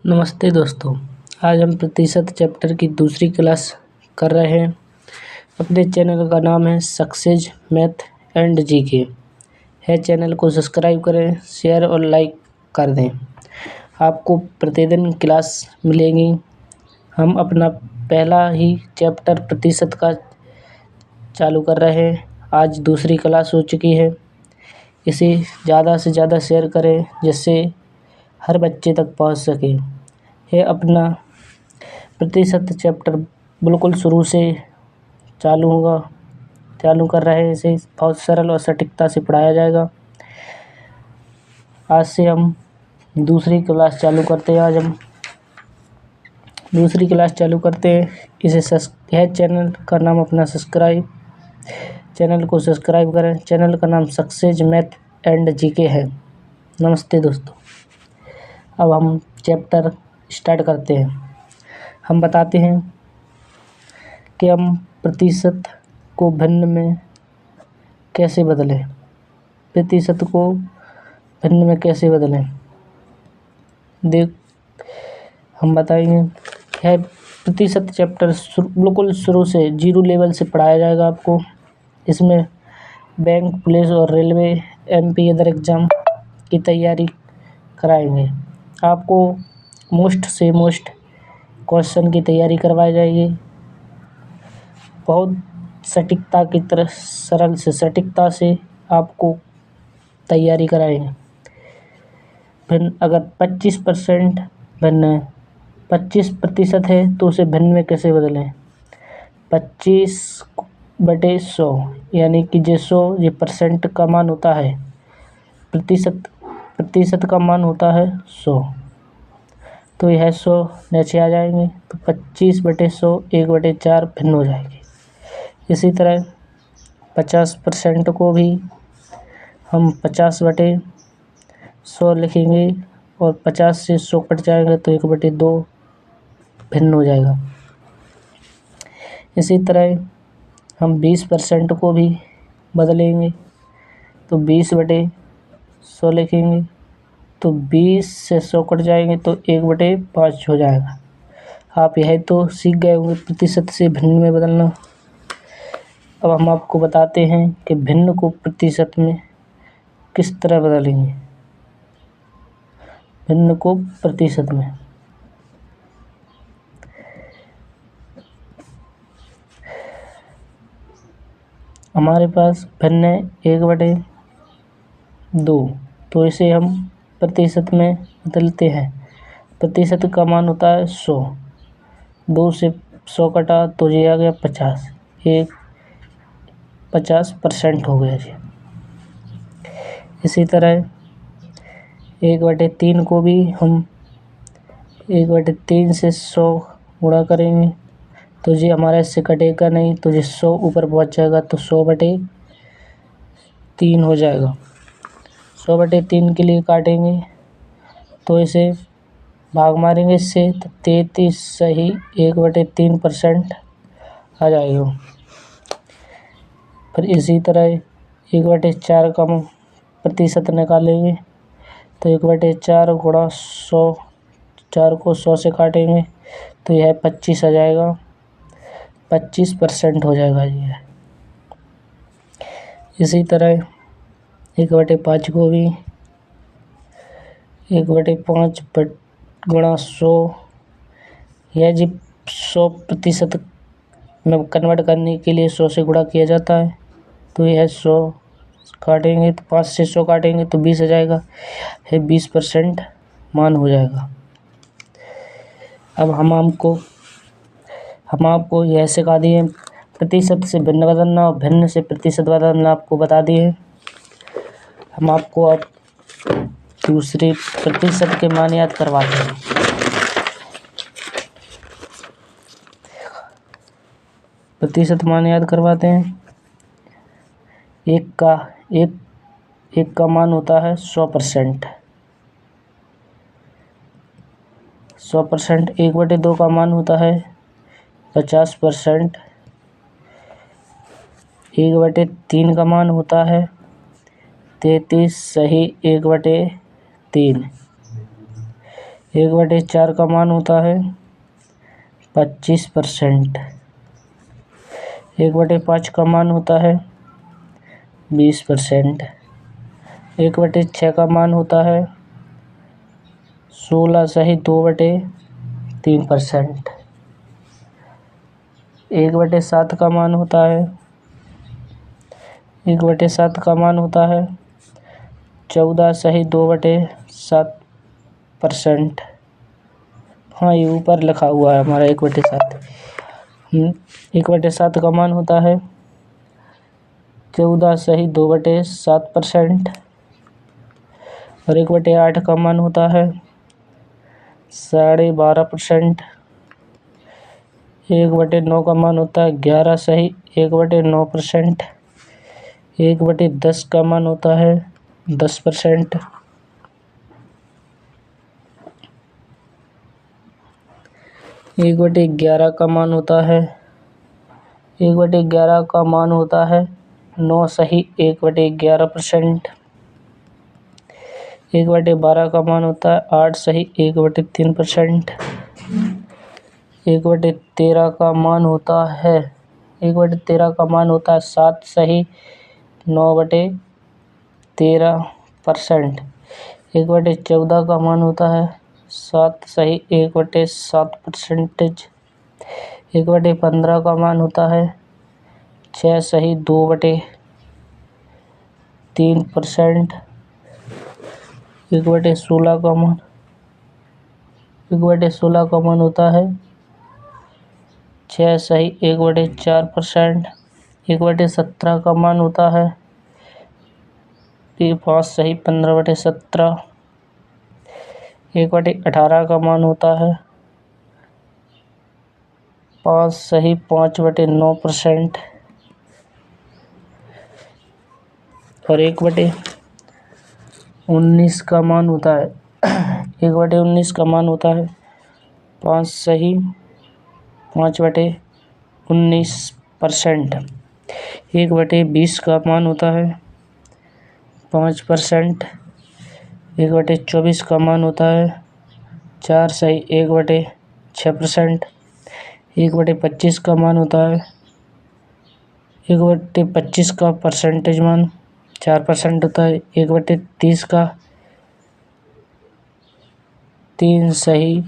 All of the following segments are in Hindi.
नमस्ते दोस्तों। आज हम प्रतिशत चैप्टर की दूसरी क्लास कर रहे हैं। अपने चैनल का नाम है सक्सेस मैथ एंड जीके है। चैनल को सब्सक्राइब करें, शेयर और लाइक कर दें। आपको प्रतिदिन क्लास मिलेंगी। हम अपना पहला ही चैप्टर प्रतिशत का चालू कर रहे हैं। आज दूसरी क्लास हो चुकी है। इसे ज़्यादा से ज़्यादा शेयर करें जिससे हर बच्चे तक पहुंच सके। यह अपना प्रतिशत चैप्टर बिल्कुल शुरू से चालू कर रहे हैं। इसे बहुत सरल और सटीकता से पढ़ाया जाएगा। आज से हम दूसरी क्लास चालू करते हैं। आज हम दूसरी क्लास चालू करते हैं। यह चैनल का नाम अपना चैनल को सब्सक्राइब करें। चैनल का नाम सक्सेस मैथ एंड जीके है। नमस्ते दोस्तों। अब हम चैप्टर स्टार्ट करते हैं। हम बताते हैं कि हम प्रतिशत को भिन्न में कैसे बदलें। प्रतिशत को भिन्न में कैसे बदलें हम बताएंगे। यह प्रतिशत चैप्टर बिल्कुल शुरू से 0 लेवल से पढ़ाया जाएगा आपको। इसमें बैंक, पुलिस और रेलवे, MP अदर एग्ज़ाम की तैयारी कराएंगे। आपको मोस्ट से मोस्ट क्वेश्चन की तैयारी करवाई जाएगी। बहुत सटीकता की तरह सरल से सटीकता से आपको तैयारी कराएंगे। भिन्न अगर 25% भिन्न 25% है तो उसे भिन्न में कैसे बदलें। 25/100 यानी कि ये 100 ये परसेंट का मान होता है। प्रतिशत का मान होता है 100। तो यह 100 नीचे आ जाएंगे तो 25/100 1/4 भिन्न हो जाएगी। इसी तरह 50% को भी हम 50/100 लिखेंगे और 50 से 100 कट जाएगा तो 1/2 भिन्न हो जाएगा। इसी तरह हम 20% को भी बदलेंगे तो 20/100 लिखेंगे तो 20 से 100 कट जाएंगे तो 1/5 हो जाएगा। आप यह तो सीख गए होंगे प्रतिशत से भिन्न में बदलना। अब हम आपको बताते हैं कि भिन्न को प्रतिशत में किस तरह बदलेंगे। भिन्न को प्रतिशत में हमारे पास भिन्न है 1/2, तो इसे हम प्रतिशत में बदलते हैं। प्रतिशत का मान होता है 100। 2 से 100 कटा तो ये आ गया 50। 50% हो गया जी। इसी तरह 1/3 को भी हम 1/3 से 100 गुणा करेंगे तो ये हमारा इससे कटेगा नहीं तो ये 100 ऊपर पहुंच जाएगा तो 100/3 हो जाएगा। 100/3 के लिए काटेंगे तो इसे भाग मारेंगे इससे तो 33 सही 1/3% आ जाएगा। फिर इसी तरह 1/4 का प्रतिशत निकालेंगे तो 1/4 गुणा 100, 4 को 100 से काटेंगे तो यह 25 आ जाएगा। 25% हो जाएगा ये। इसी तरह 1/5 को भी 1/5 गुणा 100 यह जी 100% में कन्वर्ट करने के लिए 100 से गुणा किया जाता है तो यह 100 काटेंगे तो 5 से 100 काटेंगे तो 20 आ जाएगा। यह 20% मान हो जाएगा। अब हम आपको यह सिखा दिए प्रतिशत से भिन्न बदलना और भिन्न से प्रतिशत बदलना आपको बता दिए। हम आपको अब दूसरे प्रतिशत के मान याद करवाते हैं। प्रतिशत मान याद करवाते हैं। एक का मान होता है 100%। 100%। 1/2 का मान होता है 50%। 1/3 का मान होता है 33 सही 1/3। 1/4 का मान होता है 25%। 1/5 का मान होता है 20%। 1/6 का मान होता है 16 सही 2/3%। 1/7 का मान होता है 14 सही 2/7%। हाँ, ये ऊपर लिखा हुआ है हमारा 1/7। 1/7 का मान होता है 14 सही 2/7%। और 1/8 का मान होता है 12.5%। 1/9 का मान होता है 11 सही 1/9%। 1/10 का मान होता है 10%। 1/11 का मान होता है 9 सही 1/11%। 1/12 का मान होता है 8 सही 1/3%। 1/13 का मान होता है 7 सही 9/13%। 1/14 का मान होता है 7 सही 1/7%। 1/15 का मान होता है 6 सही 2/3%। 1/16 का मान होता है 6 सही 1/4%। 1/17 का मान होता है 5 सही 15/17। 1/18 का मान होता है 5 सही 5/9%। और 1/19 का मान होता है 5 सही 5/19%। 1/20 का मान होता है 5%। 1/24 का मान होता है 4 सही 1/6%। 1/25 का मान होता है 1/25 का परसेंटेज मान 4% होता है। 1/30 का 3 सही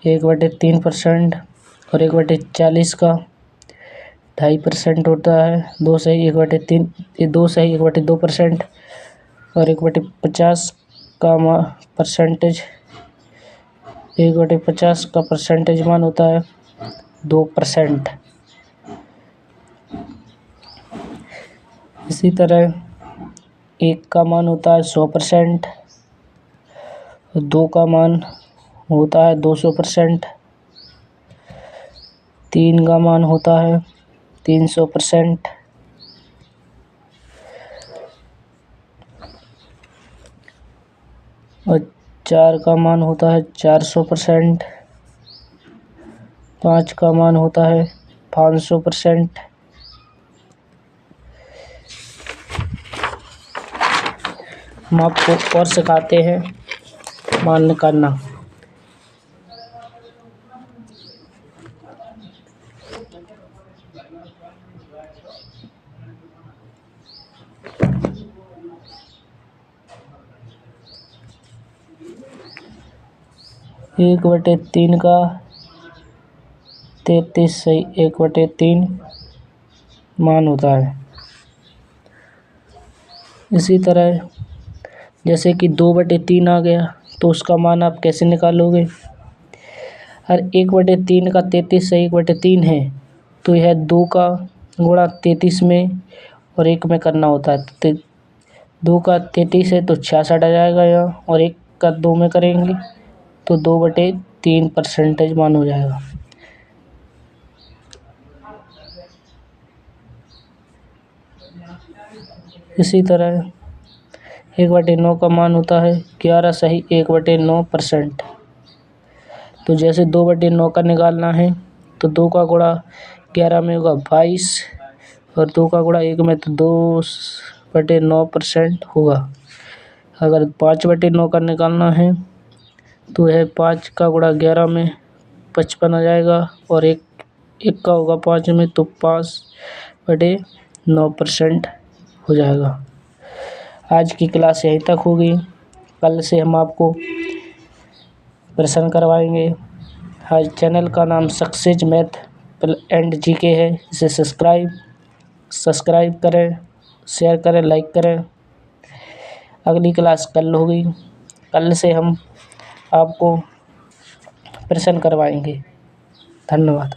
1/3%। और 1/40 का 2.5% होता है। 2 सही 1/2%। और 1/50 का परसेंटेज 1/50 का परसेंटेज मान होता है 2%। इसी तरह 1 का मान होता है 100%। 2 का मान होता है 200%। 3 का मान होता है 300%। और 4 का मान होता है 400%। 5 का मान होता है 500%। हम आपको और सिखाते हैं मान निकालना। एक बटे तीन का 33 सही 1/3 मान होता है। इसी तरह जैसे कि 2/3 आ गया तो उसका मान आप कैसे निकालोगे। और 1/3 का 33 सही 1/3 है तो यह 2 का गुणा 33 में और 1 में करना होता है। तो 2 का 33 है तो 66 आ जाएगा यहाँ, और 1 का 2 में करेंगे तो 2/3 परसेंटेज मान हो जाएगा। इसी तरह 1/9 का मान होता है 11 सही 1/9%। तो जैसे 2/9 का निकालना है तो 2 का गुणा 11 में होगा 22 और 2 का गुणा 1 में तो 2/9% होगा। अगर 5/9 का निकालना है तो यह 5 का गुणा 11 में 55 आ जाएगा और एक का होगा 5 में तो 5/9% हो जाएगा। आज की क्लास यहीं तक होगी। कल से हम आपको प्रश्न करवाएंगे। आज चैनल का नाम सक्सेज मैथ एंड जीके है। इसे सब्सक्राइब करें, शेयर करें, लाइक करें। अगली क्लास कल होगी। कल से हम आपको प्रश्न करवाएंगे। धन्यवाद।